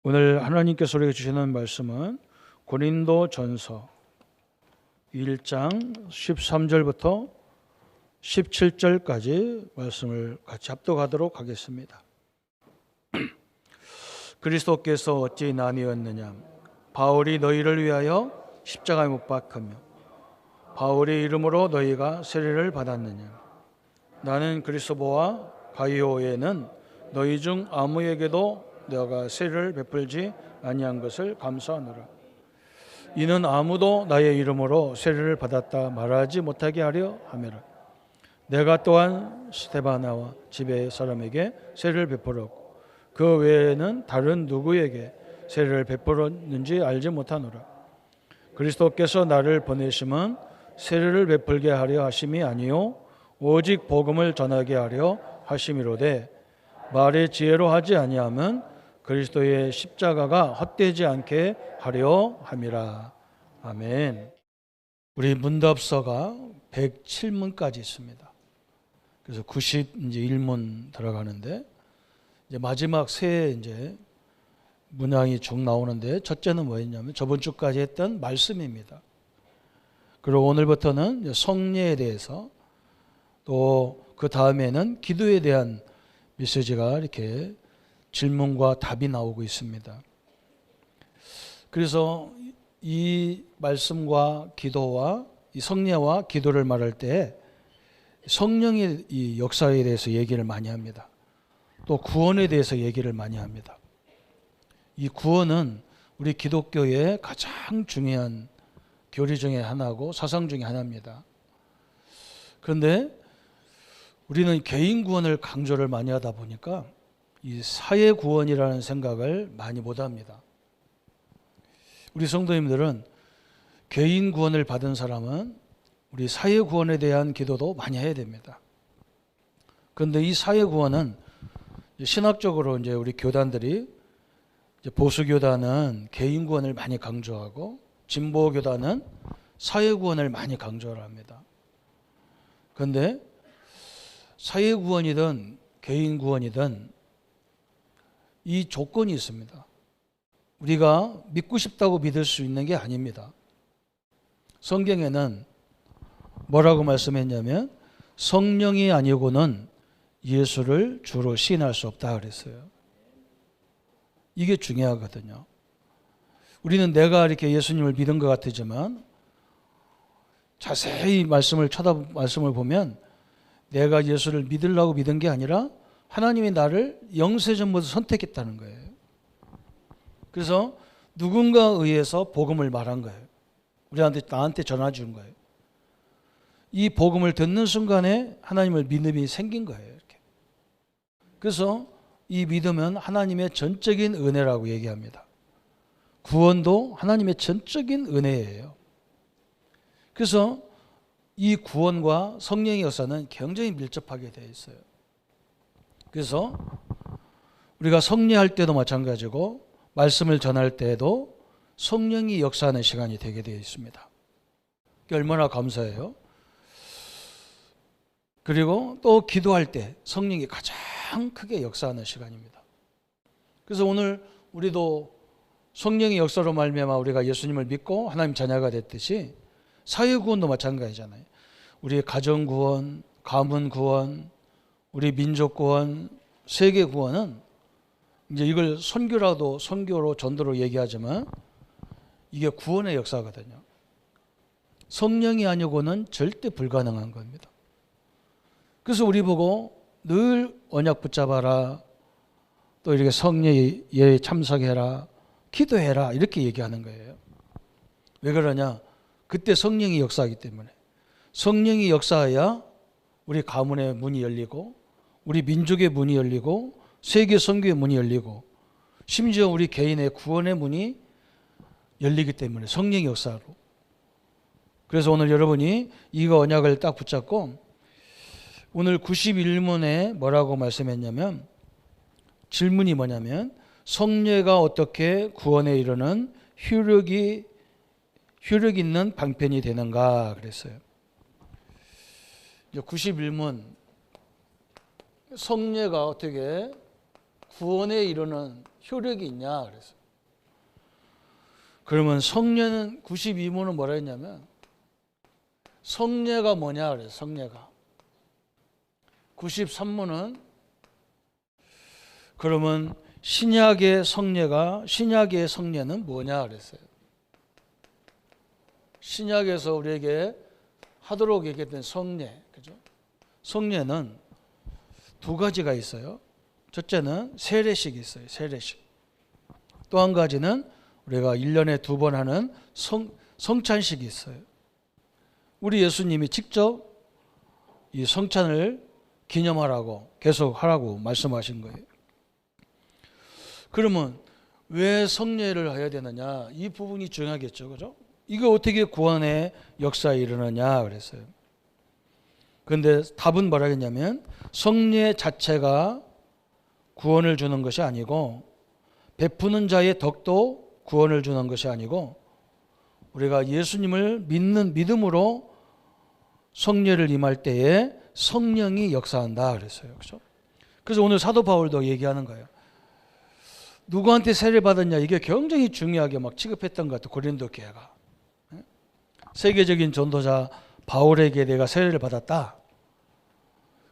오늘 하나님께서 우리에게 주시는 말씀은 고린도전서 1장 13절부터 17절까지 말씀을 같이 합독하도록 하겠습니다. 그리스도께서 어찌 나뉘었느냐? 바울이 너희를 위하여 십자가에 못 박히며 바울의 이름으로 너희가 세례를 받았느냐? 나는 그리스도와 가이오에는 너희 중 아무에게도 내가 세례를 베풀지 아니한 것을 감사하노라. 이는 아무도 나의 이름으로 세례를 받았다 말하지 못하게 하려 함이라. 내가 또한 스데바나와 집의 사람에게 세례를 베풀었고 그 외에는 다른 누구에게 세례를 베풀었는지 알지 못하노라. 그리스도께서 나를 보내심은 세례를 베풀게 하려 하심이 아니요 오직 복음을 전하게 하려 하심이로되 말의 지혜로 하지 아니함은 그리스도의 십자가가 헛되지 않게 하려 함이라. 아멘. 우리 문답서가 107문까지 있습니다. 그래서 91문 들어가는데 이제 마지막 세 이제 문항이 쭉 나오는데 첫째는 뭐였냐면 저번 주까지 했던 말씀입니다. 그리고 오늘부터는 성례에 대해서 또 그 다음에는 기도에 대한 메시지가 이렇게 질문과 답이 나오고 있습니다. 그래서 이 말씀과 기도와 이 성례와 기도를 말할 때 성령의 이 역사에 대해서 얘기를 많이 합니다. 또 구원에 대해서 얘기를 많이 합니다. 이 구원은 우리 기독교의 가장 중요한 교리 중에 하나고 사상 중에 하나입니다. 그런데 우리는 개인 구원을 강조를 많이 하다 보니까 이 사회 구원이라는 생각을 많이 못 합니다. 우리 성도님들은 개인 구원을 받은 사람은 우리 사회 구원에 대한 기도도 많이 해야 됩니다. 그런데 이 사회 구원은 신학적으로 이제 우리 교단들이 이제 보수 교단은 개인 구원을 많이 강조하고 진보 교단은 사회 구원을 많이 강조를 합니다. 그런데 사회 구원이든 개인 구원이든 이 조건이 있습니다. 우리가 믿고 싶다고 믿을 수 있는 게 아닙니다. 성경에는 뭐라고 말씀했냐면 성령이 아니고는 예수를 주로 시인할 수 없다 그랬어요. 이게 중요하거든요. 우리는 내가 이렇게 예수님을 믿은 것 같지만 자세히 말씀을 보면 내가 예수를 믿으려고 믿은 게 아니라 하나님이 나를 영세전부터 선택했다는 거예요. 그래서 누군가에 의해서 복음을 말한 거예요. 나한테 전화 준 거예요. 이 복음을 듣는 순간에 하나님을 믿음이 생긴 거예요. 이렇게. 그래서 이 믿음은 하나님의 전적인 은혜라고 얘기합니다. 구원도 하나님의 전적인 은혜예요. 그래서 이 구원과 성령의 역사는 굉장히 밀접하게 되어 있어요. 그래서 우리가 성례할 때도 마찬가지고 말씀을 전할 때에도 성령이 역사하는 시간이 되게 되어 있습니다. 얼마나 감사해요. 그리고 또 기도할 때 성령이 가장 크게 역사하는 시간입니다. 그래서 오늘 우리도 성령의 역사로 말미암아 우리가 예수님을 믿고 하나님 자녀가 됐듯이 사회구원도 마찬가지잖아요. 우리의 가정구원, 가문구원, 우리 민족구원, 세계구원은 이제 이걸 선교로 전도로 얘기하지만 이게 구원의 역사거든요. 성령이 아니고는 절대 불가능한 겁니다. 그래서 우리 보고 늘 언약 붙잡아라, 또 이렇게 성례에 참석해라, 기도해라 이렇게 얘기하는 거예요. 왜 그러냐? 그때 성령이 역사하기 때문에. 성령이 역사해야 우리 가문의 문이 열리고 우리 민족의 문이 열리고 세계 선교의 문이 열리고 심지어 우리 개인의 구원의 문이 열리기 때문에 성령의 역사로. 그래서 오늘 여러분이 이거 언약을 딱 붙잡고 오늘 91문에 뭐라고 말씀했냐면 질문이 뭐냐면 성례가 어떻게 구원에 이르는 효력 있는 방편이 되는가 그랬어요. 91문 성례가 어떻게 구원에 이르는 효력이 있냐 그래서. 그러면 성례는 92문은 뭐라 했냐면 성례가 뭐냐 그래서 성례가. 93문은 그러면 신약의 성례는 뭐냐 그랬어요. 신약에서 우리에게 하도록 얘기했던 성례, 그죠? 성례는 두 가지가 있어요. 첫째는 세례식이 있어요. 세례식. 또 한 가지는 우리가 1년에 2번 하는 성찬식이 있어요. 우리 예수님이 직접 이 성찬을 기념하라고 계속 하라고 말씀하신 거예요. 그러면 왜 성례를 해야 되느냐? 이 부분이 중요하겠죠. 그죠? 이게 어떻게 구원의 역사에 이르느냐 그랬어요. 그런데 답은 뭐라 했냐면 성례 자체가 구원을 주는 것이 아니고 베푸는 자의 덕도 구원을 주는 것이 아니고 우리가 예수님을 믿는 믿음으로 성례를 임할 때에 성령이 역사한다 그랬어요. 그렇죠? 그래서 오늘 사도 바울도 얘기하는 거예요. 누구한테 세례를 받았냐 이게 굉장히 중요하게 막 취급했던 것 같아요. 고린도 교회가. 세계적인 전도자 바울에게 내가 세례를 받았다.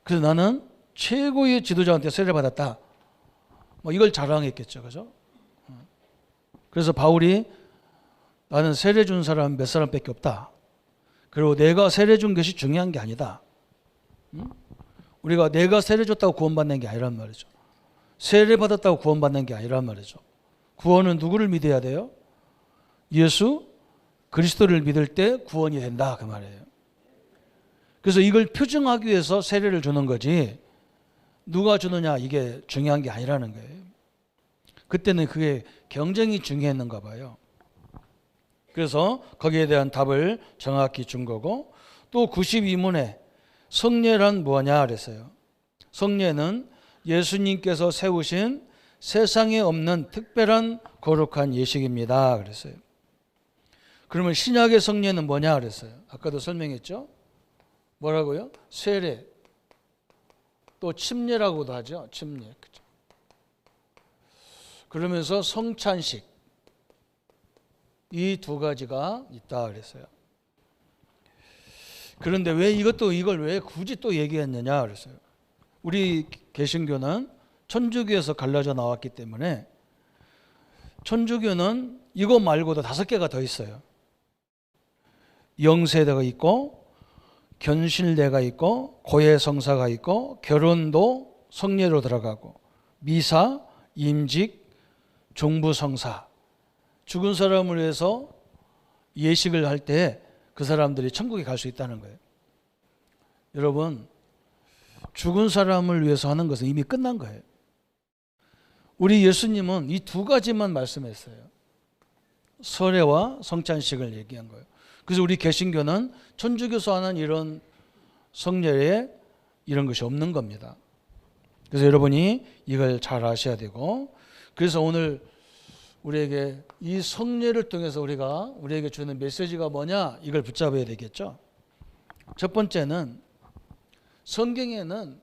그래서 나는 최고의 지도자한테 세례를 받았다. 뭐 이걸 자랑했겠죠. 그죠? 그래서 바울이 나는 세례 준 사람 몇 사람밖에 없다. 그리고 내가 세례 준 것이 중요한 게 아니다. 우리가 내가 세례 줬다고 구원받는 게 아니란 말이죠. 세례 받았다고 구원받는 게 아니란 말이죠. 구원은 누구를 믿어야 돼요? 예수 그리스도를 믿을 때 구원이 된다 그 말이에요. 그래서 이걸 표정하기 위해서 세례를 주는 거지 누가 주느냐 이게 중요한 게 아니라는 거예요. 그때는 그게 굉장히 중요했는가 봐요. 그래서 거기에 대한 답을 정확히 준 거고 또 92문에 성례란 뭐냐 그랬어요. 성례는 예수님께서 세우신 세상에 없는 특별한 거룩한 예식입니다 그랬어요. 그러면 신약의 성례는 뭐냐 그랬어요. 아까도 설명했죠. 뭐라고요? 세례 또 침례라고도 하죠. 침례. 그렇죠? 그러면서 성찬식 이 두 가지가 있다 그랬어요. 그런데 왜 이걸 왜 굳이 또 얘기했느냐 그랬어요. 우리 개신교는 천주교에서 갈라져 나왔기 때문에 천주교는 이거 말고도 5개가 더 있어요. 영세대가 있고 견실례가 있고 고해성사가 있고 결혼도 성례로 들어가고 미사, 임직, 종부성사 죽은 사람을 위해서 예식을 할 때 그 사람들이 천국에 갈 수 있다는 거예요. 여러분 죽은 사람을 위해서 하는 것은 이미 끝난 거예요. 우리 예수님은 이 두 가지만 말씀했어요. 세례와 성찬식을 얘기한 거예요. 그래서 우리 개신교는 천주교에서 하는 이런 성례에 이런 것이 없는 겁니다. 그래서 여러분이 이걸 잘 아셔야 되고 그래서 오늘 우리에게 이 성례를 통해서 우리에게 주는 메시지가 뭐냐 이걸 붙잡아야 되겠죠. 첫 번째는 성경에는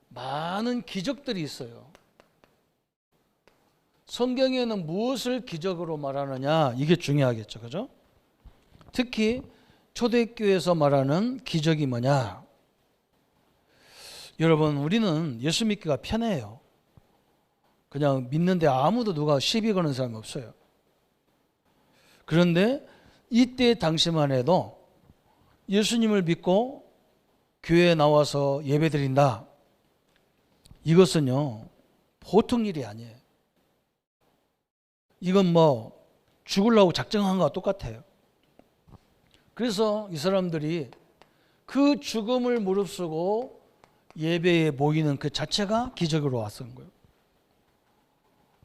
많은 기적들이 있어요. 성경에는 무엇을 기적으로 말하느냐 이게 중요하겠죠. 그죠? 특히 초대교회에서 말하는 기적이 뭐냐? 여러분 우리는 예수 믿기가 편해요. 그냥 믿는데 아무도 누가 시비 거는 사람이 없어요. 그런데 이때 당시만 해도 예수님을 믿고 교회에 나와서 예배드린다. 이것은요 보통 일이 아니에요. 이건 뭐 죽으려고 작정한 거와 똑같아요. 그래서 이 사람들이 그 죽음을 무릅쓰고 예배에 모이는 그 자체가 기적으로 왔던 거예요.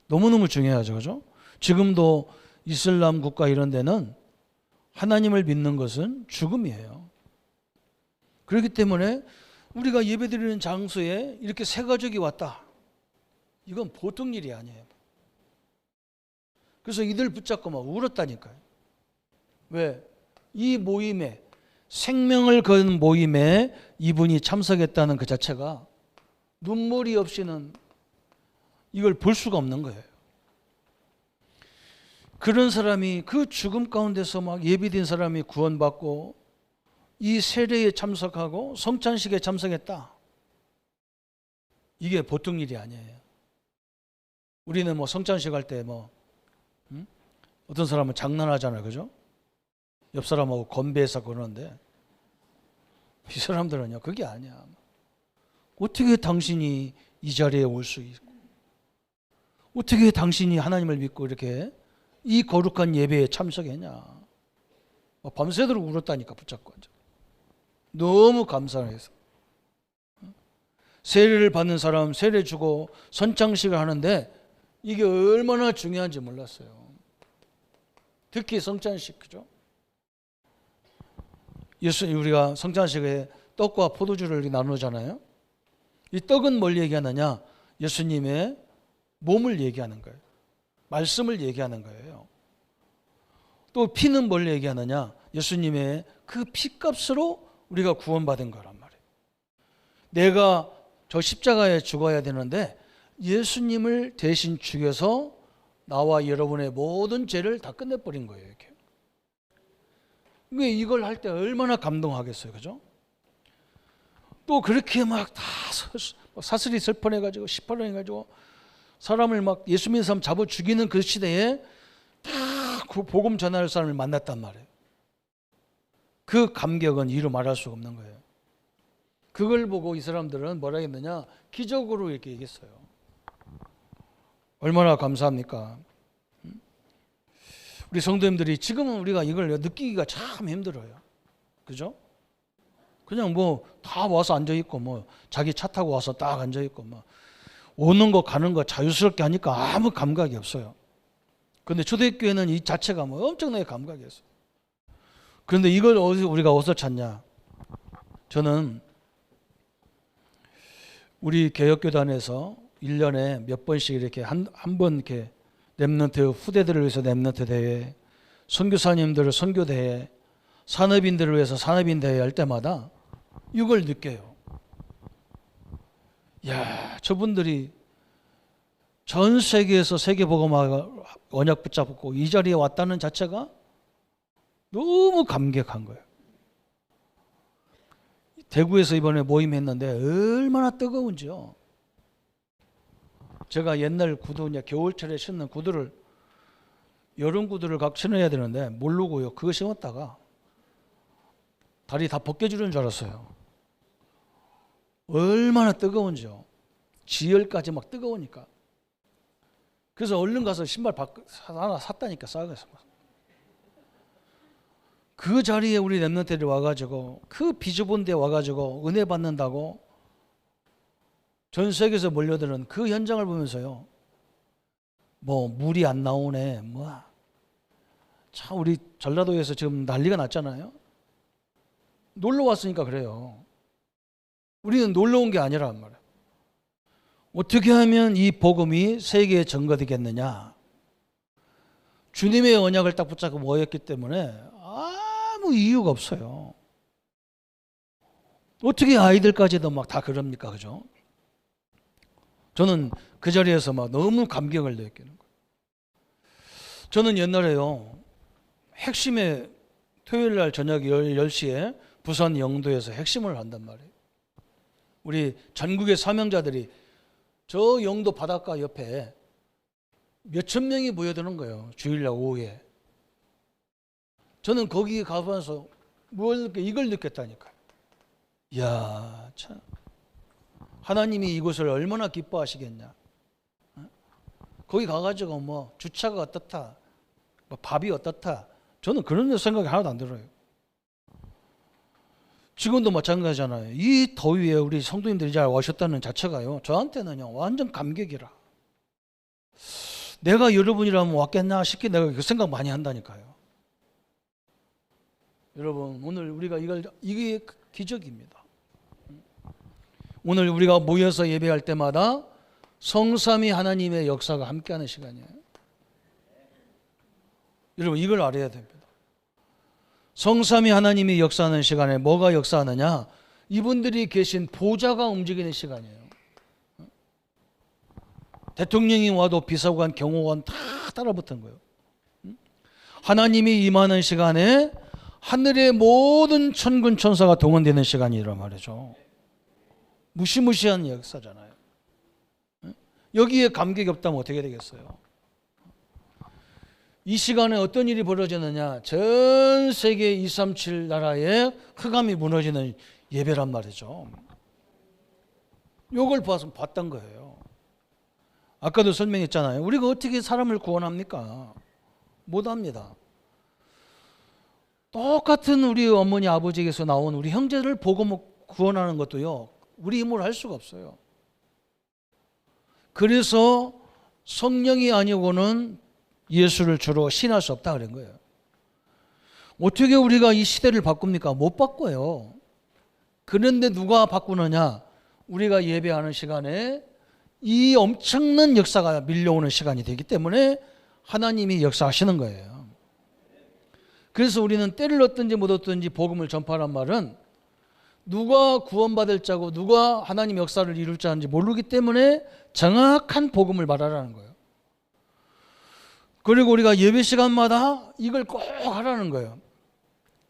너무너무 중요하죠. 그죠? 지금도 이슬람 국가 이런 데는 하나님을 믿는 것은 죽음이에요. 그렇기 때문에 우리가 예배드리는 장소에 이렇게 새 가족이 왔다. 이건 보통 일이 아니에요. 그래서 이들 붙잡고 막 울었다니까요. 왜? 이 모임에 생명을 건 모임에 이분이 참석했다는 그 자체가 눈물이 없이는 이걸 볼 수가 없는 거예요. 그런 사람이 그 죽음 가운데서 막 예비된 사람이 구원받고 이 세례에 참석하고 성찬식에 참석했다. 이게 보통 일이 아니에요. 우리는 뭐 성찬식 할 때 뭐 어떤 사람은 장난하잖아요, 그죠? 옆 사람하고 건배해서 그러는데 이 사람들은요 그게 아니야. 어떻게 당신이 이 자리에 올 수 있고, 어떻게 당신이 하나님을 믿고 이렇게 이 거룩한 예배에 참석했냐. 밤새도록 울었다니까, 붙잡고 앉아. 너무 감사해서. 세례를 받는 사람 세례 주고 선창식을 하는데 이게 얼마나 중요한지 몰랐어요. 특히 성찬식, 그죠? 우리가 성찬식에 떡과 포도주를 나누잖아요. 이 떡은 뭘 얘기하느냐? 예수님의 몸을 얘기하는 거예요. 말씀을 얘기하는 거예요. 또 피는 뭘 얘기하느냐? 예수님의 그 피값으로 우리가 구원받은 거란 말이에요. 내가 저 십자가에 죽어야 되는데 예수님을 대신 죽여서 나와 여러분의 모든 죄를 다 끝내버린 거예요. 이렇게. 이걸 할 때 얼마나 감동하겠어요, 그죠? 또 그렇게 막 다 사슬이 슬퍼내가지고 시퍼내가지고 사람을 막 예수 믿는 사람 잡아 죽이는 그 시대에 다 그 복음 전할 사람을 만났단 말이에요. 그 감격은 이루 말할 수가 없는 거예요. 그걸 보고 이 사람들은 뭐라 했느냐? 기적으로 이렇게 얘기했어요. 얼마나 감사합니까? 우리 성도님들이 지금은 우리가 이걸 느끼기가 참 힘들어요. 그죠? 그냥 뭐 다 와서 앉아있고 뭐 자기 차 타고 와서 딱 앉아있고 뭐 오는 거 가는 거 자유스럽게 하니까 아무 감각이 없어요. 그런데 초대교회는 이 자체가 뭐 엄청나게 감각이 있어요. 그런데 이걸 우리가 어디서 찾냐? 저는 우리 개혁교단에서 1년에 몇 번씩 이렇게 한 번 이렇게 렘넌트 후대들을 위해서 렘넌트 대회, 선교사님들을 선교 대회, 산업인들을 위해서 산업인 대회 할 때마다 이걸 느껴요. 야, 저분들이 전 세계에서 세계복음화 언약 붙잡고 이 자리에 왔다는 자체가 너무 감격한 거예요. 대구에서 이번에 모임했는데 얼마나 뜨거운지요. 제가 옛날 구두, 겨울철에 신는 구두를, 여름 구두를 각 신어야 되는데 모르고요. 그거 신었다가 다리 다 벗겨주는 줄 알았어요. 얼마나 뜨거운지요. 지혈까지 막 뜨거우니까. 그래서 얼른 가서 신발 하나 샀다니까, 싸게 샀어. 그 자리에 우리 렘넌트들이 와가지고 그 비좁은 데 와가지고 은혜 받는다고 전 세계에서 몰려드는 그 현장을 보면서요. 뭐 물이 안 나오네. 참 우리 전라도에서 지금 난리가 났잖아요. 놀러 왔으니까 그래요. 우리는 놀러 온 게 아니란 말이에요. 어떻게 하면 이 복음이 세계에 전거되겠느냐. 주님의 언약을 딱 붙잡고 모였기 때문에 아무 이유가 없어요. 어떻게 아이들까지도 막 다 그럽니까? 그죠? 저는 그 자리에서 막 너무 감격을 느끼는 거예요. 저는 옛날에요. 핵심의 토요일 날 저녁 10시에 부산 영도에서 핵심을 한단 말이에요. 우리 전국의 사명자들이 저 영도 바닷가 옆에 몇천 명이 모여드는 거예요. 주일날 오후에. 저는 거기 가면서 이걸 느꼈다니까요. 이야, 참. 하나님이 이곳을 얼마나 기뻐하시겠냐. 거기 가가지고 뭐 주차가 어떻다, 뭐 밥이 어떻다. 저는 그런 생각이 하나도 안 들어요. 지금도 마찬가지잖아요. 이 더위에 우리 성도님들이 잘 오셨다는 자체가요. 저한테는요 완전 감격이라. 내가 여러분이라면 왔겠나 싶게 내가 그 생각 많이 한다니까요. 여러분 오늘 우리가 이게 기적입니다. 오늘 우리가 모여서 예배할 때마다 성삼위 하나님의 역사가 함께하는 시간이에요. 여러분 이걸 알아야 됩니다. 성삼위 하나님이 역사하는 시간에 뭐가 역사하느냐? 이분들이 계신 보좌가 움직이는 시간이에요. 대통령이 와도 비서관, 경호관 다 따라붙은 거예요. 하나님이 임하는 시간에 하늘의 모든 천군 천사가 동원되는 시간이란 말이죠. 무시무시한 역사잖아요. 여기에 감격이 없다면 어떻게 되겠어요? 이 시간에 어떤 일이 벌어지느냐? 전 세계 237 나라의 흑암이 무너지는 예배란 말이죠. 요걸 봤던 거예요. 아까도 설명했잖아요. 우리가 어떻게 사람을 구원합니까? 못합니다. 똑같은 우리 어머니 아버지에게서 나온 우리 형제를 보고 구원하는 것도요, 우리 힘으로 할 수가 없어요. 그래서 성령이 아니고는 예수를 주로 신할 수 없다 그런 거예요. 어떻게 우리가 이 시대를 바꿉니까? 못 바꿔요. 그런데 누가 바꾸느냐? 우리가 예배하는 시간에 이 엄청난 역사가 밀려오는 시간이 되기 때문에 하나님이 역사하시는 거예요. 그래서 우리는 때를 얻든지 못 얻든지 복음을 전파란 말은 누가 구원받을 자고 누가 하나님 역사를 이룰 자인지 모르기 때문에 정확한 복음을 말하라는 거예요. 그리고 우리가 예배 시간마다 이걸 꼭 하라는 거예요.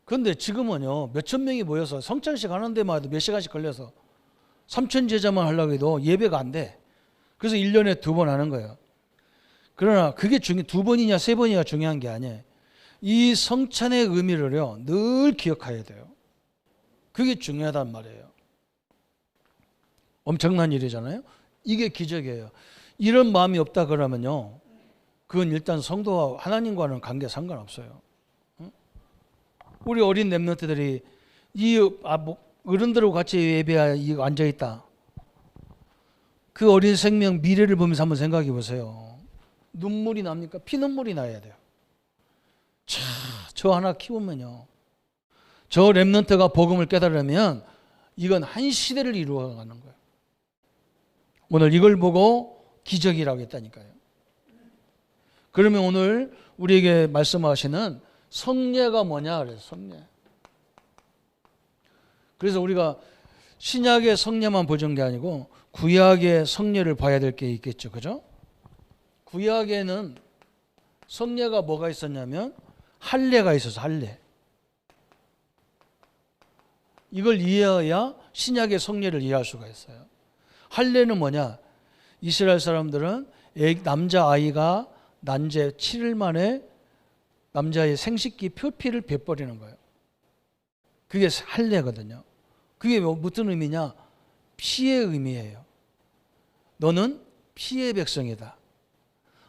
그런데 지금은요, 몇천 명이 모여서 성찬식 하는 데마다 몇 시간씩 걸려서 3천 제자만 하려고 해도 예배가 안 돼. 그래서 1년에 2번 하는 거예요. 그러나 그게 2번이냐 3번이냐 중요한 게 아니에요. 이 성찬의 의미를요, 늘 기억해야 돼요. 그게 중요하단 말이에요. 엄청난 일이잖아요. 이게 기적이에요. 이런 마음이 없다 그러면요, 그건 일단 성도와 하나님과는 관계 상관없어요. 우리 어린 렘넌트들이 어른들하고 같이 예배에 앉아있다. 그 어린 생명 미래를 보면서 한번 생각해 보세요. 눈물이 납니까? 피눈물이 나야 돼요. 저 하나 키우면요, 저 렘넌트가 복음을 깨달으면 이건 한 시대를 이루어가는 거예요. 오늘 이걸 보고 기적이라고 했다니까요. 그러면 오늘 우리에게 말씀하시는 성례가 뭐냐 그래서 성례. 그래서 우리가 신약의 성례만 보는 게 아니고 구약의 성례를 봐야 될 게 있겠죠. 그죠? 구약에는 성례가 뭐가 있었냐면 할례가 있어서 할례. 이걸 이해해야 신약의 성례를 이해할 수가 있어요. 할례는 뭐냐? 이스라엘 사람들은 남자아이가 난 지 7일 만에 남자의 생식기 표피를 베버리는 거예요. 그게 할례거든요. 그게 무슨 의미냐? 피의 의미예요. 너는 피의 백성이다.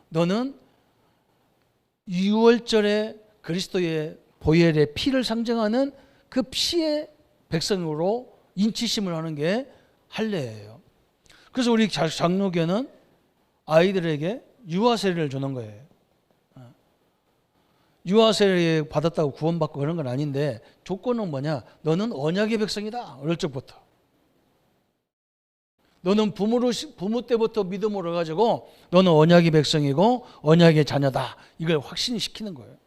너는 유월절에 그리스도의 보혈의 피를 상징하는 그 피의 백성으로 인치심을 하는 게 할례예요. 그래서 우리 장로교는 아이들에게 유아세례를 주는 거예요. 유아세례 받았다고 구원받고 그런 건 아닌데 조건은 뭐냐? 너는 언약의 백성이다. 어릴 적부터. 너는 부모 때부터 믿음으로 가지고 너는 언약의 백성이고 언약의 자녀다. 이걸 확신시키는 거예요.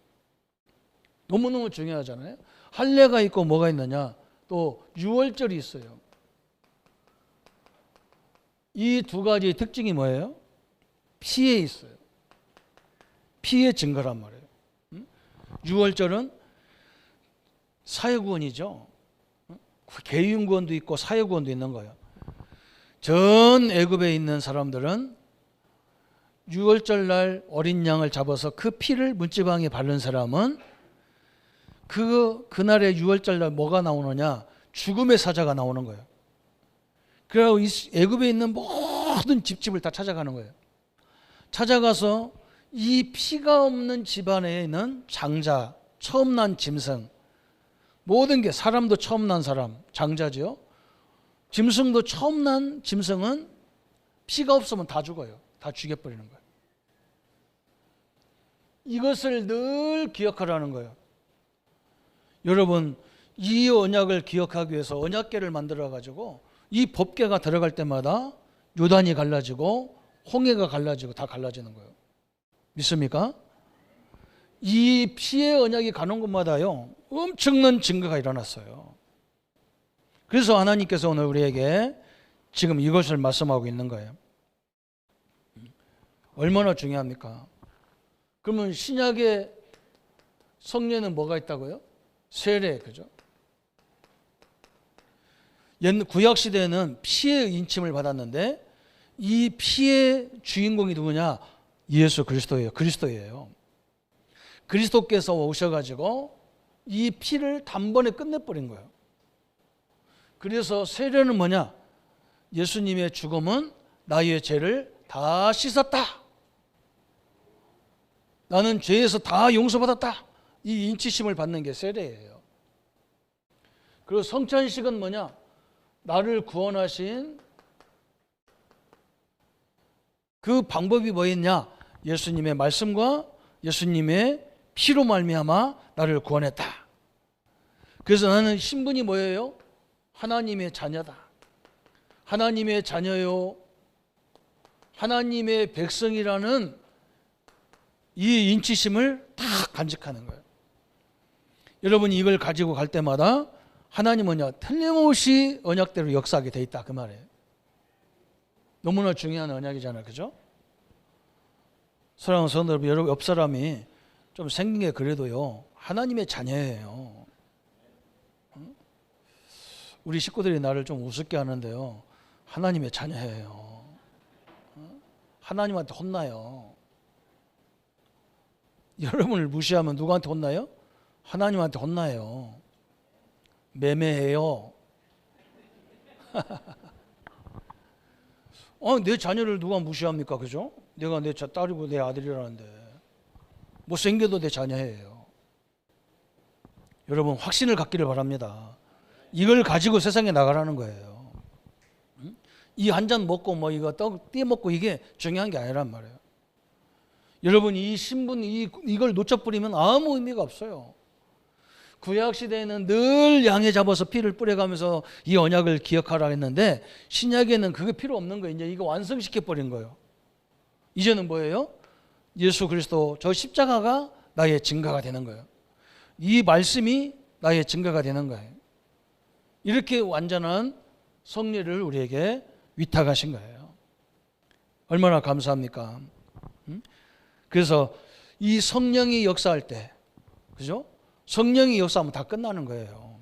너무너무 중요하잖아요. 할례가 있고 뭐가 있느냐? 또 유월절이 있어요. 이 두 가지의 특징이 뭐예요? 피에 있어요. 피의 증거란 말이에요. 유월절은 사회구원이죠. 개인구원도 있고 사회구원도 있는 거예요. 전 애굽에 있는 사람들은 유월절 날 어린 양을 잡아서 그 피를 문지방에 바른 사람은 그날의 유월절 날 뭐가 나오느냐? 죽음의 사자가 나오는 거예요. 그리고 애굽에 있는 모든 집집을 다 찾아가는 거예요. 찾아가서 이 피가 없는 집안에 있는 장자, 처음 난 짐승, 모든 게 사람도 처음 난 사람, 장자죠. 짐승도 처음 난 짐승은 피가 없으면 다 죽어요. 다 죽여버리는 거예요. 이것을 늘 기억하라는 거예요. 여러분, 이 언약을 기억하기 위해서 언약궤를 만들어가지고 이 법궤가 들어갈 때마다 요단이 갈라지고 홍해가 갈라지고 다 갈라지는 거예요. 믿습니까? 이 피의 언약이 가는 곳마다요, 엄청난 증거가 일어났어요. 그래서 하나님께서 오늘 우리에게 지금 이것을 말씀하고 있는 거예요. 얼마나 중요합니까? 그러면 신약의 성례는 뭐가 있다고요? 세례, 그죠? 옛 구약 시대에는 피의 인침을 받았는데 이 피의 주인공이 누구냐? 예수 그리스도예요. 그리스도예요. 그리스도께서 오셔가지고 이 피를 단번에 끝내버린 거예요. 그래서 세례는 뭐냐? 예수님의 죽음은 나의 죄를 다 씻었다. 나는 죄에서 다 용서받았다. 이 인치심을 받는 게 세례예요. 그리고 성찬식은 뭐냐? 나를 구원하신 그 방법이 뭐였냐? 예수님의 말씀과 예수님의 피로 말미암아 나를 구원했다. 그래서 나는 신분이 뭐예요? 하나님의 자녀다. 하나님의 자녀요. 하나님의 백성이라는 이 인치심을 다 간직하는 거예요. 여러분이 이걸 가지고 갈 때마다 하나님은요, 틀림없이 언약대로 역사하게 돼 있다 그 말이에요. 너무나 중요한 언약이잖아요, 그죠? 사랑하는 성도 여러분, 여러분 옆 사람이 좀 생긴 게 그래도요, 하나님의 자녀예요. 우리 식구들이 나를 좀 우습게 하는데요, 하나님의 자녀예요. 하나님한테 혼나요. 여러분을 무시하면 누구한테 혼나요? 하나님한테 혼나요. 매매해요. 내 자녀를 누가 무시합니까? 그죠? 내가 내 딸이고 내 아들이라는데 못생겨도 내 자녀예요. 여러분 확신을 갖기를 바랍니다. 이걸 가지고 세상에 나가라는 거예요. 이 한 잔 먹고 뭐 이거 떡 떼 먹고 이게 중요한 게 아니란 말이에요. 여러분 이 신분 이걸 놓쳐버리면 아무 의미가 없어요. 구약 시대에는 늘 양에 잡아서 피를 뿌려가면서 이 언약을 기억하라 했는데 신약에는 그게 필요 없는 거예요. 이제 이거 완성시켜 버린 거예요. 이제는 뭐예요? 예수 그리스도 저 십자가가 나의 증거가 되는 거예요. 이 말씀이 나의 증거가 되는 거예요. 이렇게 완전한 성례를 우리에게 위탁하신 거예요. 얼마나 감사합니까? 그래서 이 성령이 역사할 때, 그죠? 성령이 역사하면 다 끝나는 거예요.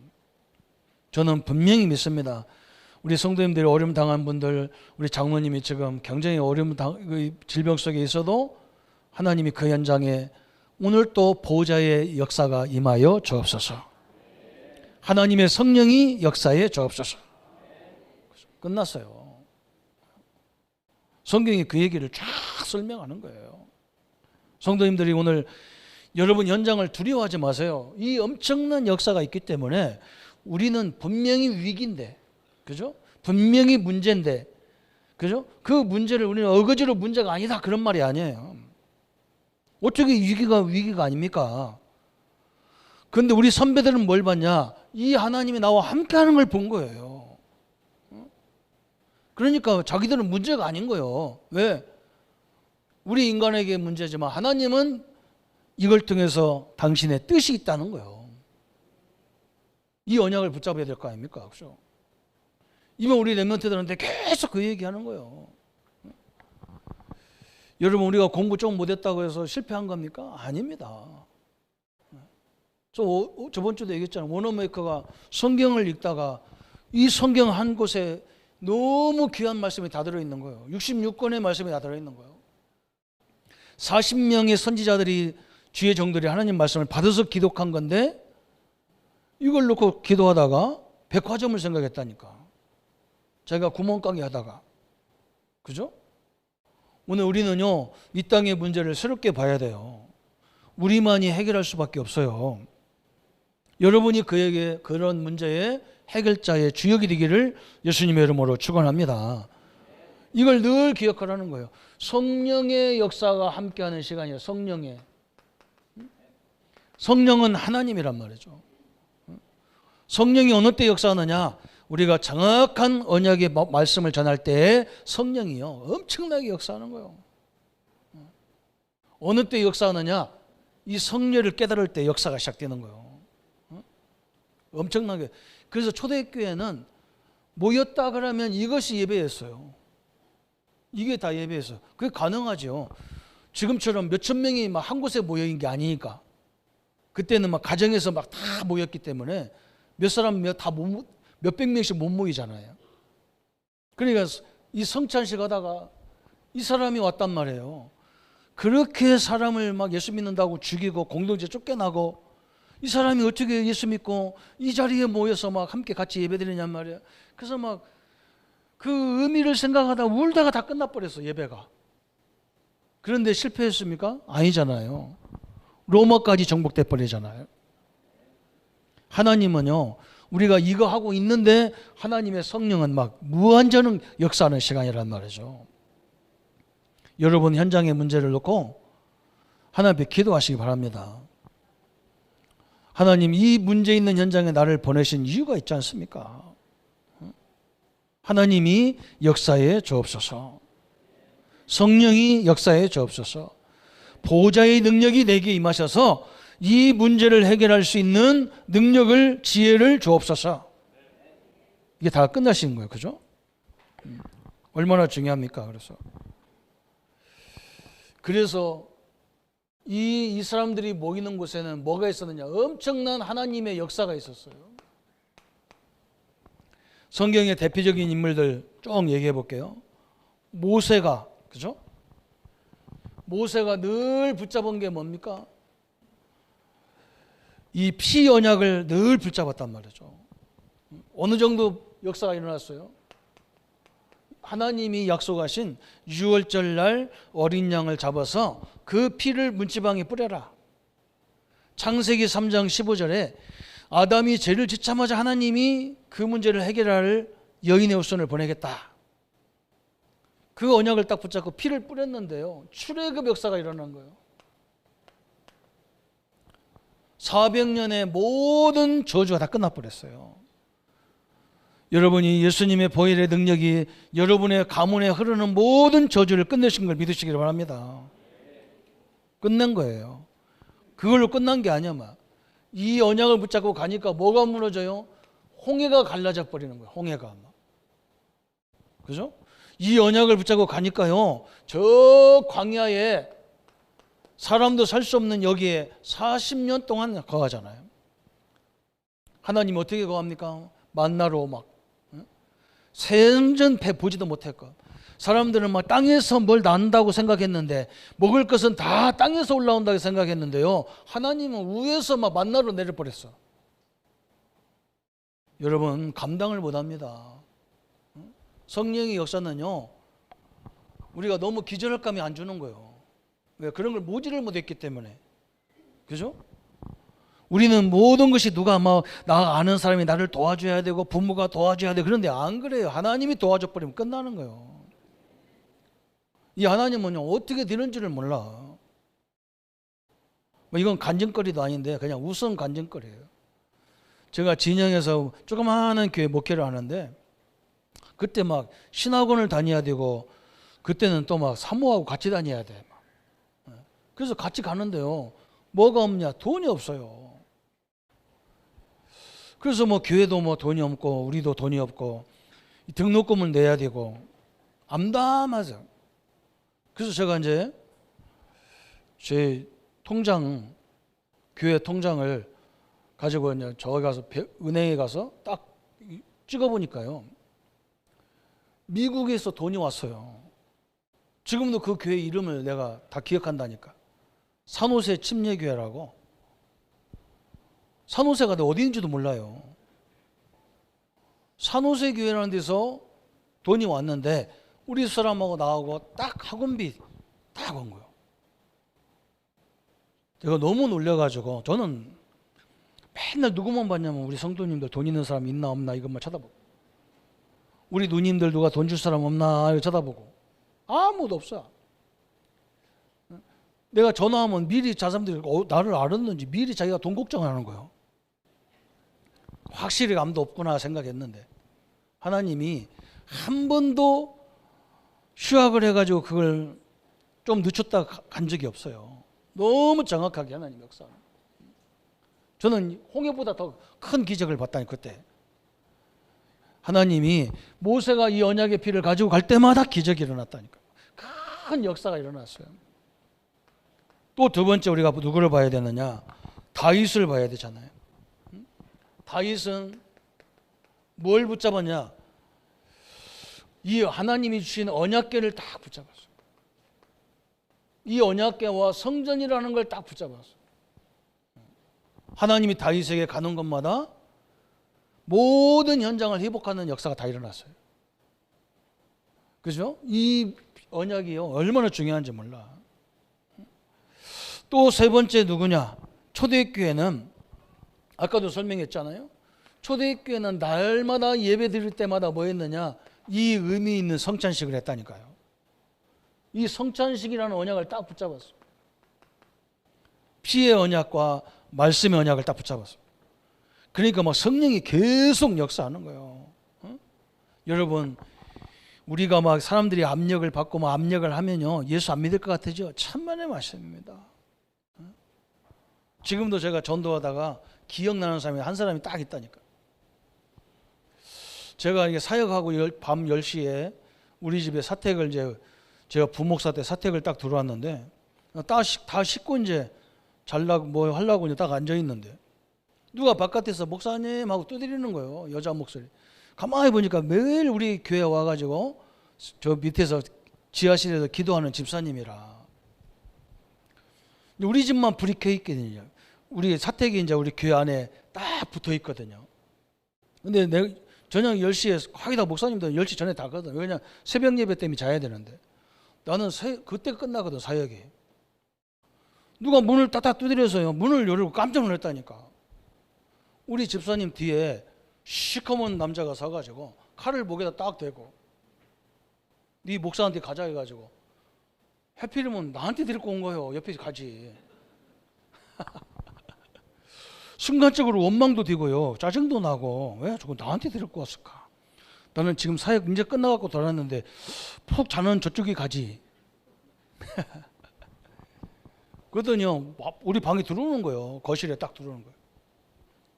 저는 분명히 믿습니다. 우리 성도님들이 어려움 당한 분들, 우리 장로님이 지금 굉장히 질병 속에 있어도 하나님이 그 현장에 오늘 또 보호자의 역사가 임하여 주옵소서. 하나님의 성령이 역사에 주옵소서. 끝났어요. 성경이 그 얘기를 쫙 설명하는 거예요. 성도님들이 오늘 여러분 연장을 두려워하지 마세요. 이 엄청난 역사가 있기 때문에 우리는 분명히 위기인데, 그죠? 분명히 문제인데, 그죠? 그 문제를 우리는 어거지로 문제가 아니다 그런 말이 아니에요. 어떻게 위기가 아닙니까? 그런데 우리 선배들은 뭘 봤냐? 이 하나님이 나와 함께하는 걸 본 거예요. 그러니까 자기들은 문제가 아닌 거예요. 왜? 우리 인간에게 문제지만 하나님은 이걸 통해서 당신의 뜻이 있다는 거예요. 이 언약을 붙잡아야 될 거 아닙니까? 그렇죠? 이번 우리 렘넌트들한테 계속 그 얘기하는 거예요. 여러분 우리가 공부 좀 못했다고 해서 실패한 겁니까? 아닙니다. 저번 주도 얘기했잖아요. 워너메이커가 성경을 읽다가 이 성경 한 곳에 너무 귀한 말씀이 다 들어있는 거예요. 66권의 말씀이 다 들어있는 거예요. 40명의 선지자들이 주의 종들이 하나님 말씀을 받아서 기독한 건데 이걸 놓고 기도하다가 백화점을 생각했다니까. 자기가 구멍가게 하다가. 그죠? 오늘 우리는요, 이 땅의 문제를 새롭게 봐야 돼요. 우리만이 해결할 수밖에 없어요. 여러분이 그에게 그런 문제의 해결자의 주역이 되기를 예수님의 이름으로 축원합니다. 이걸 늘 기억하라는 거예요. 성령의 역사가 함께하는 시간이에요. 성령은 하나님이란 말이죠. 성령이 어느 때 역사하느냐? 우리가 정확한 언약의 말씀을 전할 때 성령이요 엄청나게 역사하는 거예요. 어느 때 역사하느냐? 이 성령을 깨달을 때 역사가 시작되는 거예요. 엄청나게. 그래서 초대교회는 모였다 그러면 이것이 예배였어요. 이게 다 예배였어요. 그게 가능하죠. 지금처럼 몇천 명이 막 한 곳에 모여 있는 게 아니니까. 그때는 막 가정에서 막 다 모였기 때문에 몇 사람 몇백 명씩 못 모이잖아요. 그러니까 이 성찬식 하다가 이 사람이 왔단 말이에요. 그렇게 사람을 막 예수 믿는다고 죽이고 공동체 쫓겨나고 이 사람이 어떻게 예수 믿고 이 자리에 모여서 막 함께 같이 예배드리냔 말이에요. 그래서 막 그 의미를 생각하다 울다가 다 끝나버렸어, 예배가. 그런데 실패했습니까? 아니잖아요. 로마까지 정복돼 버리잖아요. 하나님은요, 우리가 이거 하고 있는데 하나님의 성령은 막 무한전능 역사하는 시간이란 말이죠. 여러분 현장의 문제를 놓고 하나님 앞에 기도하시기 바랍니다. 하나님, 이 문제 있는 현장에 나를 보내신 이유가 있지 않습니까? 하나님이 역사에 주옵소서. 성령이 역사에 주옵소서. 보호자의 능력이 내게 임하셔서 이 문제를 해결할 수 있는 능력을, 지혜를 주옵소서. 이게 다 끝나시는 거예요. 그죠? 얼마나 중요합니까? 그래서 이 사람들이 모이는 곳에는 뭐가 있었느냐? 엄청난 하나님의 역사가 있었어요. 성경의 대표적인 인물들 쭉 얘기해 볼게요. 모세가, 그죠? 모세가 늘 붙잡은 게 뭡니까? 이 피 언약을 늘 붙잡았단 말이죠. 어느 정도 역사가 일어났어요? 하나님이 약속하신 유월절 날 어린 양을 잡아서 그 피를 문지방에 뿌려라. 창세기 3장 15절에 아담이 죄를 짓자마자 하나님이 그 문제를 해결할 여인의 후손을 보내겠다. 그 언약을 딱 붙잡고 피를 뿌렸는데요, 출애굽 역사가 일어난 거예요. 400년의 모든 저주가 다 끝나버렸어요. 여러분이 예수님의 보혈의 능력이 여러분의 가문에 흐르는 모든 저주를 끝내신 걸 믿으시기를 바랍니다. 끝낸 거예요. 그걸로 끝난 게 아니야. 이 언약을 붙잡고 가니까 뭐가 무너져요? 홍해가 갈라져 버리는 거예요. 홍해가. 그죠? 이 언약을 붙잡고 가니까요, 저 광야에 사람도 살 수 없는 여기에 40년 동안 거하잖아요. 하나님 어떻게 거합니까? 만나로 막 생전 배 보지도 못했고, 사람들은 막 땅에서 뭘 난다고 생각했는데, 먹을 것은 다 땅에서 올라온다고 생각했는데요, 하나님은 위에서 막 만나로 내려버렸어. 여러분 감당을 못합니다. 성령의 역사는요, 우리가 너무 기절감이 안 주는 거예요. 왜? 그런 걸 모지를 못했기 때문에. 그죠? 우리는 모든 것이 누가 나 아는 사람이 나를 도와줘야 되고 부모가 도와줘야 돼. 그런데 안 그래요. 하나님이 도와줘 버리면 끝나는 거예요. 이 하나님은요, 어떻게 되는지를 몰라. 이건 간증거리도 아닌데 그냥 우스운 간증거리예요. 제가 진영에서 조그마한 교회 목회를 하는데, 그때 막 신학원을 다녀야 되고, 그때는 또 막 사모하고 같이 다녀야 돼. 그래서 같이 가는데요, 뭐가 없냐? 돈이 없어요. 그래서 교회도 돈이 없고 우리도 돈이 없고 등록금을 내야 되고 암담하죠. 그래서 제가 이제 제 통장, 교회 통장을 가지고 이제 저기 가서 은행에 가서 딱 찍어보니까요, 미국에서 돈이 왔어요. 지금도 그 교회 이름을 내가 다 기억한다니까. 산호세 침례교회라고. 산호세가 어디인지도 몰라요. 산호세 교회라는 데서 돈이 왔는데 우리 사람하고 나하고 딱 학원비 딱 온 거예요. 제가 너무 놀려가지고, 저는 맨날 누구만 봤냐면 우리 성도님들 돈 있는 사람 있나 없나 이것만 쳐다보고, 우리 누님들 누가 돈 줄 사람 없나 이거 쳐다보고, 아무도 없어. 내가 전화하면 미리 저 사람들이 나를 알았는지 미리 자기가 돈 걱정을 하는 거예요. 확실히 감도 없구나 생각했는데, 하나님이 한 번도 휴학을 해가지고 그걸 좀 늦췄다 간 적이 없어요. 너무 정확하게 하나님 역사. 저는 홍해보다 더 큰 기적을 봤다니. 그때 하나님이 모세가 이 언약의 피를 가지고 갈 때마다 기적이 일어났다니까. 큰 역사가 일어났어요. 또 두 번째 우리가 누구를 봐야 되느냐? 다윗을 봐야 되잖아요. 다윗은 뭘 붙잡았냐? 이 하나님이 주신 언약궤를 딱 붙잡았어요. 이 언약궤와 성전이라는 걸 딱 붙잡았어요. 하나님이 다윗에게 가는 곳마다 모든 현장을 회복하는 역사가 다 일어났어요. 그죠? 이 언약이요, 얼마나 중요한지 몰라. 또 세 번째 누구냐? 초대교회는 아까도 설명했잖아요. 초대교회는 날마다 예배 드릴 때마다 뭐 했느냐? 이 의미 있는 성찬식을 했다니까요. 이 성찬식이라는 언약을 딱 붙잡았어요. 피의 언약과 말씀의 언약을 딱 붙잡았어요. 그러니까 막 성령이 계속 역사하는 거예요. 여러분, 우리가 막 사람들이 압력을 받고 막 압력을 하면요, 예수 안 믿을 것 같으죠? 천만의 말씀입니다. 지금도 제가 전도하다가 기억나는 사람이 한 사람이 딱 있다니까. 제가 이게 사역하고 밤 10시에 우리 집에 사택을 이제 제가 부목사 때 사택을 딱 들어왔는데 다 씻고 이제 잘라고 뭐 하려고 이제 딱 앉아 있는데 누가 바깥에서 목사님 하고 두드리는 거예요. 여자 목소리. 가만히 보니까 매일 우리 교회 와가지고 저 밑에서 지하실에서 기도하는 집사님이라. 우리 집만 불이 켜 있거든요. 우리 사택이 이제 우리 교회 안에 딱 붙어 있거든요. 근데 내가 저녁 10시에 거의 다 목사님들 10시 전에 다 가거든. 왜냐면 새벽 예배 때문에 자야 되는데. 나는 그때 끝나거든, 사역이. 누가 문을 따닥 두드려서요. 문을 열고 깜짝 놀랐다니까. 우리 집사님 뒤에 시커먼 남자가 서가지고 칼을 목에다 딱 대고 네 목사한테 가자 해가지고 해필이면 나한테 데리고 온 거예요. 옆에 가지. 순간적으로 원망도 되고요. 짜증도 나고 왜 저거 나한테 데리고 왔을까? 나는 지금 사역 이제 끝나갖고 돌아왔는데 푹 자는 저쪽에 가지. 그러더니요, 우리 방에 들어오는 거예요. 거실에 딱 들어오는 거예요.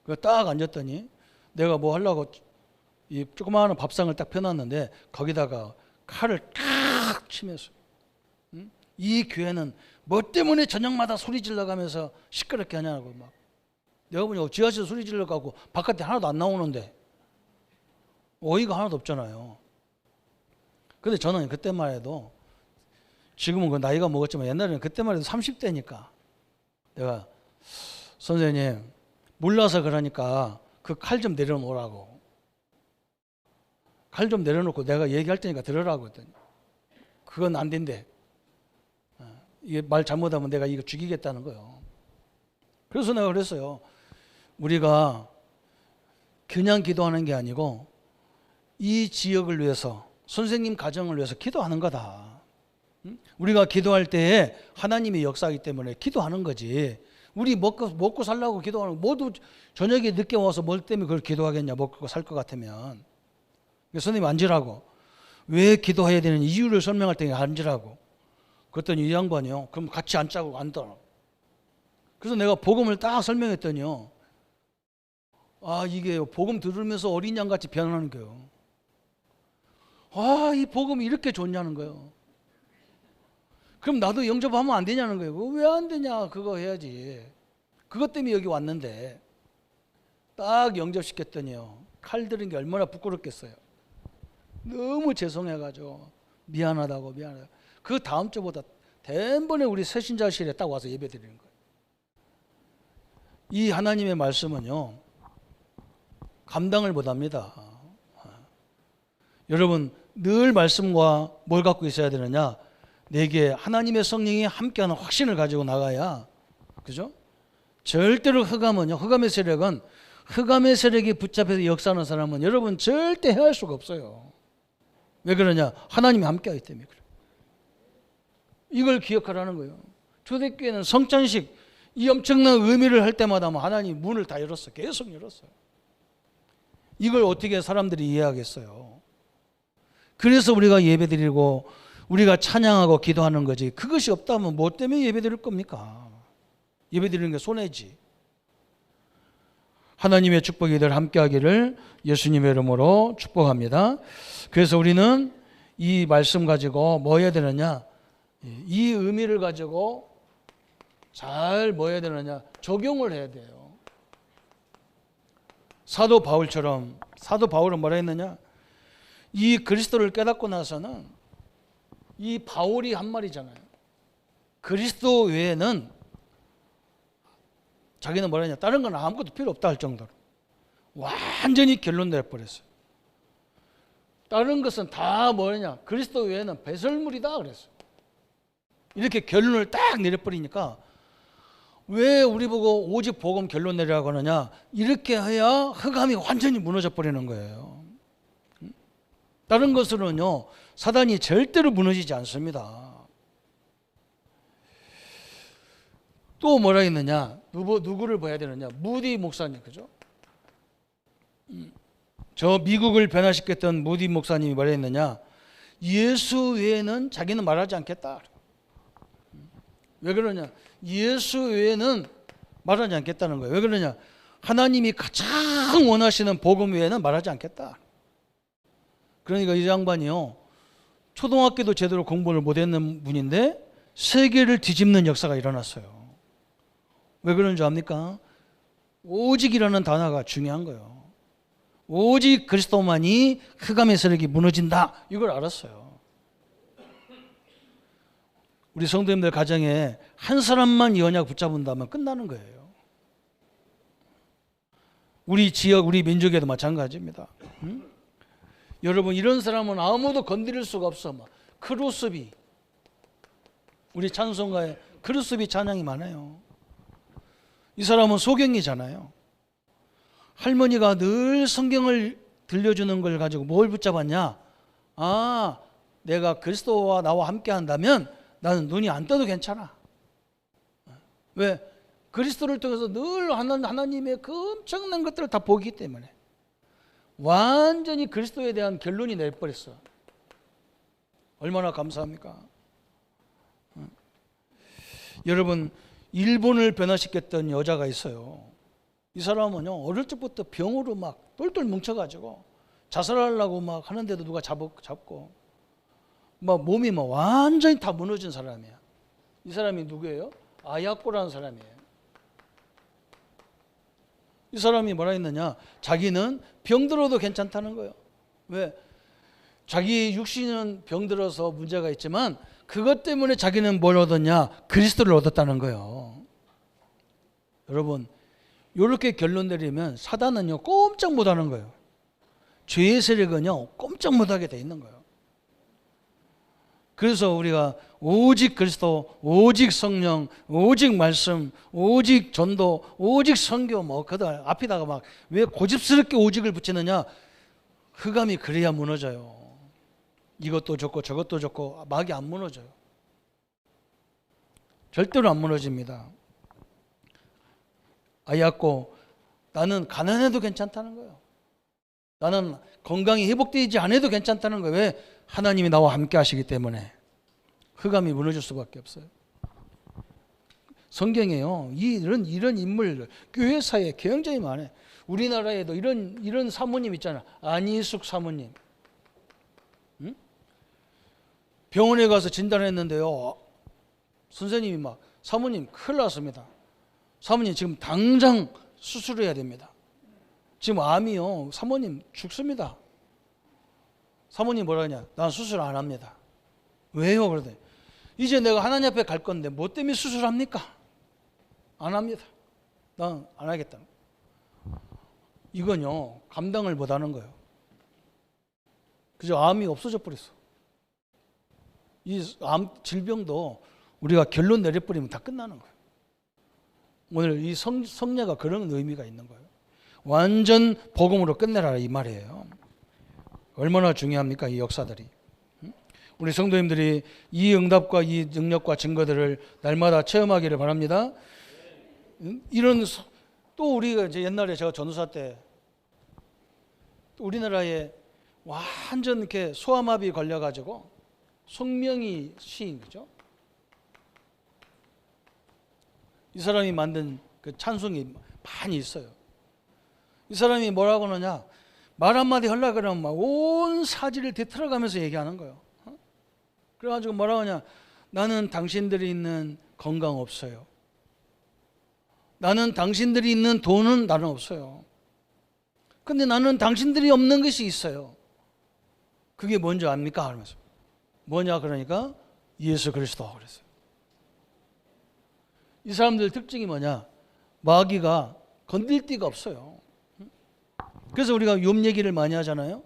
그래서 딱 앉았더니 내가 뭐 하려고 이 조그마한 밥상을 딱 펴놨는데 거기다가 칼을 탁 치면서 이 교회는 뭐 때문에 저녁마다 소리 질러가면서 시끄럽게 하냐고 막. 내가 보니까 지하실에서 소리 질러가고 바깥에 하나도 안 나오는데 어이가 하나도 없잖아요. 근데 저는 그때만 해도 지금은 그 나이가 먹었지만 옛날에는 그때만 해도 30대니까 내가 선생님 몰라서 그러니까 그 칼 좀 내려놓으라고. 칼 좀 내려놓고 내가 얘기할 테니까 들으라고 했더니 그건 안 된대. 이게 말 잘못하면 내가 이거 죽이겠다는 거예요. 그래서 내가 그랬어요. 우리가 그냥 기도하는 게 아니고 이 지역을 위해서 선생님 가정을 위해서 기도하는 거다. 우리가 기도할 때에 하나님의 역사이기 때문에 기도하는 거지. 우리 먹고 살라고 기도하는 모두 저녁에 늦게 와서 뭘 때문에 그걸 기도하겠냐. 먹고 살 것 같으면. 선생님 앉으라고. 왜 기도해야 되는 이유를 설명할 때 앉으라고. 그랬더니 이 양반이요. 그럼 같이 앉자고 앉더라. 그래서 내가 복음을 딱 설명했더니요. 아, 이게 복음 들으면서 어린 양같이 변하는 거예요. 아, 이 복음이 이렇게 좋냐는 거예요. 그럼 나도 영접하면 안 되냐는 거예요. 왜 안 되냐? 그거 해야지. 그것 때문에 여기 왔는데 딱 영접시켰더니요. 칼 들은 게 얼마나 부끄럽겠어요. 너무 죄송해가지고 미안하다고. 그 다음 주보다 단번에 우리 새신자실에 딱 와서 예배 드리는 거예요. 이 하나님의 말씀은요. 감당을 못합니다. 여러분 늘 말씀과 뭘 갖고 있어야 되느냐? 내게 하나님의 성령이 함께하는 확신을 가지고 나가야, 그죠? 절대로 흑암의 세력이 붙잡혀서 역사하는 사람은 여러분 절대 해할 수가 없어요. 왜 그러냐? 하나님이 함께하기 때문에 그래요. 이걸 기억하라는 거예요. 초대교회는 성찬식 이 엄청난 의미를 할 때마다 하나님 문을 다 열었어요. 계속 열었어요. 이걸 어떻게 사람들이 이해하겠어요? 그래서 우리가 예배드리고 우리가 찬양하고 기도하는 거지. 그것이 없다면 뭐 때문에 예배드릴 겁니까? 예배드리는 게 손해지. 하나님의 축복이 늘 함께하기를 예수님의 이름으로 축복합니다. 그래서 우리는 이 말씀 가지고 뭐 해야 되느냐? 이 의미를 가지고 잘 뭐 해야 되느냐? 적용을 해야 돼요. 사도 바울처럼, 사도 바울은 뭐라 했느냐? 이 그리스도를 깨닫고 나서는 이 바울이 한 말이잖아요. 그리스도 외에는 자기는 뭐라 했냐? 다른 건 아무것도 필요 없다 할 정도로 완전히 결론 내버렸어요. 다른 것은 다 뭐냐? 그리스도 외에는 배설물이다 그랬어요. 이렇게 결론을 딱 내려버리니까 왜 우리 보고 오직 복음 결론 내리라고 하느냐? 이렇게 해야 흑암이 완전히 무너져 버리는 거예요. 다른 것으로는요, 사단이 절대로 무너지지 않습니다. 또 뭐라 했느냐? 누구를 봐야 되느냐? 무디 목사님, 그죠? 저 미국을 변화시켰던 무디 목사님이 뭐라 했느냐? 예수 외에는 자기는 말하지 않겠다. 왜 그러냐? 예수 외에는 말하지 않겠다는 거예요. 왜 그러냐? 하나님이 가장 원하시는 복음 외에는 말하지 않겠다. 그러니까 이 양반이요, 초등학교도 제대로 공부를 못했는 분인데 세계를 뒤집는 역사가 일어났어요. 왜 그런 줄 압니까? 오직이라는 단어가 중요한 거예요. 오직 그리스도만이 흑암의 세력이 무너진다, 이걸 알았어요. 우리 성도님들 가정에 한 사람만 이 언약 붙잡는다면 끝나는 거예요. 우리 지역, 우리 민족에도 마찬가지입니다. 응? 여러분, 이런 사람은 아무도 건드릴 수가 없어. 크루스비, 우리 찬송가에 크루스비 찬양이 많아요. 이 사람은 소경이잖아요. 할머니가 늘 성경을 들려주는 걸 가지고 뭘 붙잡았냐? 아, 내가 그리스도와 나와 함께 한다면 나는 눈이 안 떠도 괜찮아. 왜? 그리스도를 통해서 늘 하나님의 그 엄청난 것들을 다 보기 때문에 완전히 그리스도에 대한 결론이 내버렸어. 얼마나 감사합니까? 여러분, 일본을 변화시켰던 여자가 있어요. 이 사람은요, 어릴 때부터 병으로 막 똘똘 뭉쳐가지고 자살하려고 막 하는데도 누가 잡고 막 몸이 막 완전히 다 무너진 사람이야. 이 사람이 누구예요? 아야코라는 사람이에요. 이 사람이 뭐라 했느냐? 자기는 병들어도 괜찮다는 거예요. 왜? 자기 육신은 병들어서 문제가 있지만 그것 때문에 자기는 뭘 얻었냐? 그리스도를 얻었다는 거예요. 여러분, 이렇게 결론 내리면 사단은요, 꼼짝 못하는 거예요. 죄의 세력은요, 꼼짝 못하게 돼 있는 거예요. 그래서 우리가 오직 그리스도, 오직 성령, 오직 말씀, 오직 전도, 오직 선교, 그 앞에다가 막 왜 고집스럽게 오직을 붙이느냐? 흑암이 그래야 무너져요. 이것도 좋고 저것도 좋고 막이 안 무너져요. 절대로 안 무너집니다. 아야코, 나는 가난해도 괜찮다는 거예요. 나는 건강이 회복되지 않아도 괜찮다는 거예요. 왜? 하나님이 나와 함께 하시기 때문에. 흑암이 무너질 수밖에 없어요. 성경에요, 이런 인물, 교회사에 굉장히 많아요. 우리나라에도 이런 사모님 있잖아. 안희숙 사모님. 응? 병원에 가서 진단했는데요, 선생님이 막, 사모님 큰일 났습니다. 사모님 지금 당장 수술해야 됩니다. 지금 암이요, 사모님 죽습니다. 사모님 뭐라 하냐? 난 수술 안 합니다. 왜요? 그러더니 이제 내가 하나님 앞에 갈 건데 뭐 때문에 수술합니까? 안 합니다. 난 안 하겠다. 이건요, 감당을 못하는 거예요. 그죠? 암이 없어져 버렸어. 이 암 질병도 우리가 결론 내려버리면 다 끝나는 거예요. 오늘 이 성례가 그런 의미가 있는 거예요. 완전 복음으로 끝내라, 이 말이에요. 얼마나 중요합니까, 이 역사들이. 우리 성도님들이 이 응답과 이 능력과 증거들을 날마다 체험하기를 바랍니다. 또 우리가 이제 옛날에 제가 전도사 때 우리나라에 완전 이렇게 소아마비 걸려가지고 송명희 시인, 그죠? 이 사람이 만든 그 찬송이 많이 있어요. 이 사람이 뭐라고 하느냐? 말 한마디 하려고 그러면 막 온 사지를 되틀어가면서 얘기하는 거예요. 그래가지고 뭐라고 하냐? 나는 당신들이 있는 건강 없어요. 나는 당신들이 있는 돈은 나는 없어요. 근데 나는 당신들이 없는 것이 있어요. 그게 뭔지 압니까? 하면서. 뭐냐 그러니까 예수 그리스도 그랬어요. 이 사람들 특징이 뭐냐? 마귀가 건들 데가 없어요. 그래서 우리가 욥 얘기를 많이 하잖아요.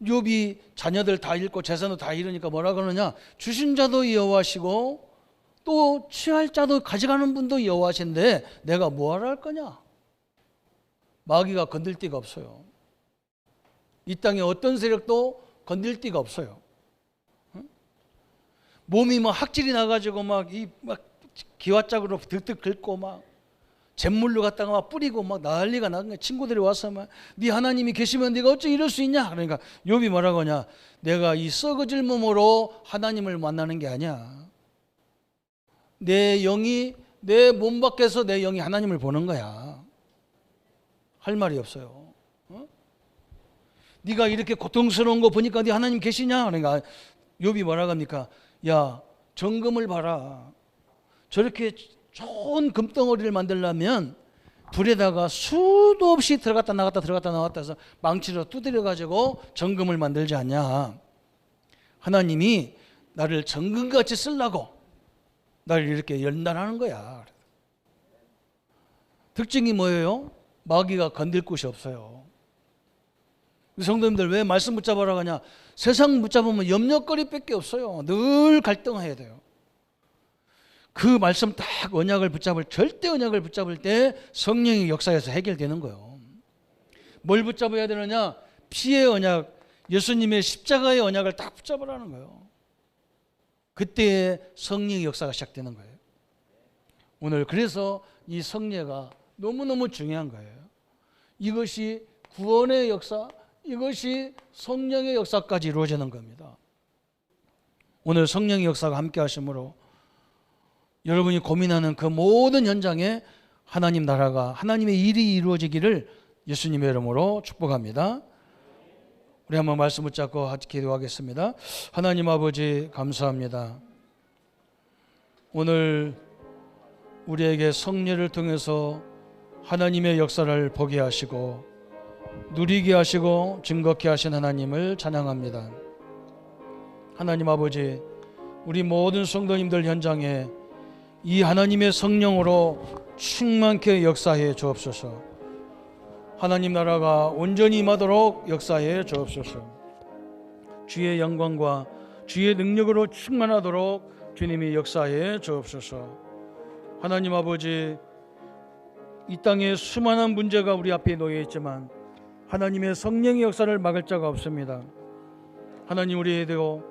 욥이 자녀들 다 잃고 재산도 다 잃으니까 뭐라 그러느냐? 주신 자도 여호와시고 또 취할 자도 가져가는 분도 여호와신데 내가 뭐하러 할 거냐? 마귀가 건들 데가 없어요. 이 땅에 어떤 세력도 건들 데가 없어요. 몸이 막 학질이 나가지고 막 기와짝으로 득득 긁고 막 잿물로 갖다가 막 뿌리고 막 난리가 나는 거야. 친구들이 와서 막 네 하나님이 계시면 네가 어찌 이럴 수 있냐? 그러니까 욥이 뭐라고 하냐? 내가 이 썩어질 몸으로 하나님을 만나는 게 아니야. 내 영이 내 몸 밖에서 내 영이 하나님을 보는 거야. 할 말이 없어요. 네가 이렇게 고통스러운 거 보니까 네 하나님 계시냐? 그러니까 욥이 뭐라고 합니까? 야, 정금을 봐라. 저렇게 좋은 금덩어리를 만들려면 불에다가 수도 없이 들어갔다 나갔다 들어갔다 나갔다 해서 망치로 두드려 가지고 정금을 만들지 않냐. 하나님이 나를 정금같이 쓰려고 나를 이렇게 연단하는 거야. 특징이 뭐예요? 마귀가 건들 곳이 없어요. 성도님들 왜 말씀 붙잡으라고 하냐? 세상 붙잡으면 염려거리밖에 없어요. 늘 갈등해야 돼요. 그 말씀 딱 언약을 붙잡을, 절대 언약을 붙잡을 때 성령의 역사에서 해결되는 거예요. 뭘 붙잡아야 되느냐? 피의 언약, 예수님의 십자가의 언약을 딱 붙잡으라는 거예요. 그때 성령의 역사가 시작되는 거예요. 오늘 그래서 이 성례가 너무너무 중요한 거예요. 이것이 구원의 역사, 이것이 성령의 역사까지 이루어지는 겁니다. 오늘 성령의 역사가 함께 하심으로 여러분이 고민하는 그 모든 현장에 하나님 나라가, 하나님의 일이 이루어지기를 예수님의 이름으로 축복합니다. 우리 한번 말씀 붙잡고 기도하겠습니다. 하나님 아버지 감사합니다. 오늘 우리에게 성례를 통해서 하나님의 역사를 보게 하시고 누리게 하시고 증거케 하신 하나님을 찬양합니다. 하나님 아버지, 우리 모든 성도님들 현장에 이 하나님의 성령으로 충만케 역사해 주옵소서. 하나님 나라가 온전히 임하도록 역사해 주옵소서. 주의 영광과 주의 능력으로 충만하도록 주님이 역사해 주옵소서. 하나님 아버지, 이 땅에 수많은 문제가 우리 앞에 놓여 있지만 하나님의 성령의 역사를 막을 자가 없습니다. 하나님, 우리에게도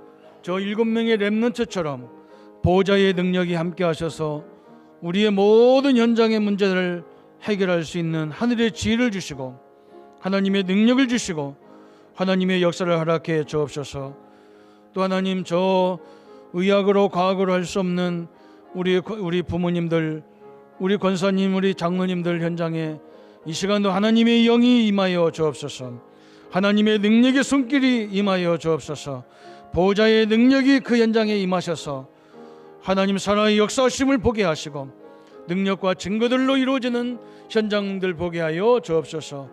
저 7명의 렘넌트처럼 보호자의 능력이 함께 하셔서 우리의 모든 현장의 문제를 해결할 수 있는 하늘의 지혜를 주시고 하나님의 능력을 주시고 하나님의 역사를 허락해 주옵소서. 또 하나님, 저 의학으로 과학으로 할 수 없는 우리 부모님들, 우리 권사님, 우리 장로님들 현장에 이 시간도 하나님의 영이 임하여 주옵소서. 하나님의 능력의 손길이 임하여 주옵소서. 보호자의 능력이 그 현장에 임하셔서 하나님 살아의 역사하심을 보게 하시고 능력과 증거들로 이루어지는 현장들 보게 하여 주옵소서.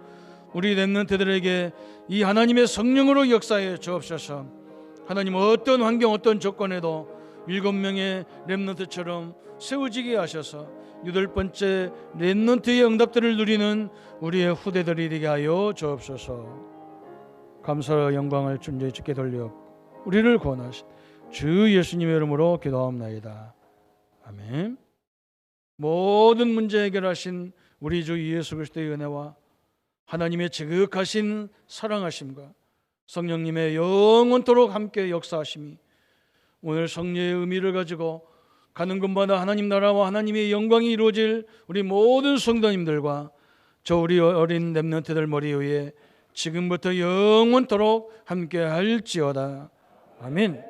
우리 렘넌트들에게 이 하나님의 성령으로 역사해 주옵소서. 하나님, 어떤 환경 어떤 조건에도 7명의 렘넌트처럼 세워지게 하셔서 8번째 렘넌트의 응답들을 누리는 우리의 후대들이 되게 하여 주옵소서. 감사와 영광을 존재히 주께 돌려 우리를 구원하신 주 예수님의 이름으로 기도하옵나이다. 아멘. 모든 문제 해결하신 우리 주 예수 그리스도의 은혜와 하나님의 지극하신 사랑하심과 성령님의 영원토록 함께 역사하심이 오늘 성례의 의미를 가지고 가는 곳마다 하나님 나라와 하나님의 영광이 이루어질 우리 모든 성도님들과 저 우리 어린 렘넌트들 머리 위에 지금부터 영원토록 함께 할지어다. 아멘.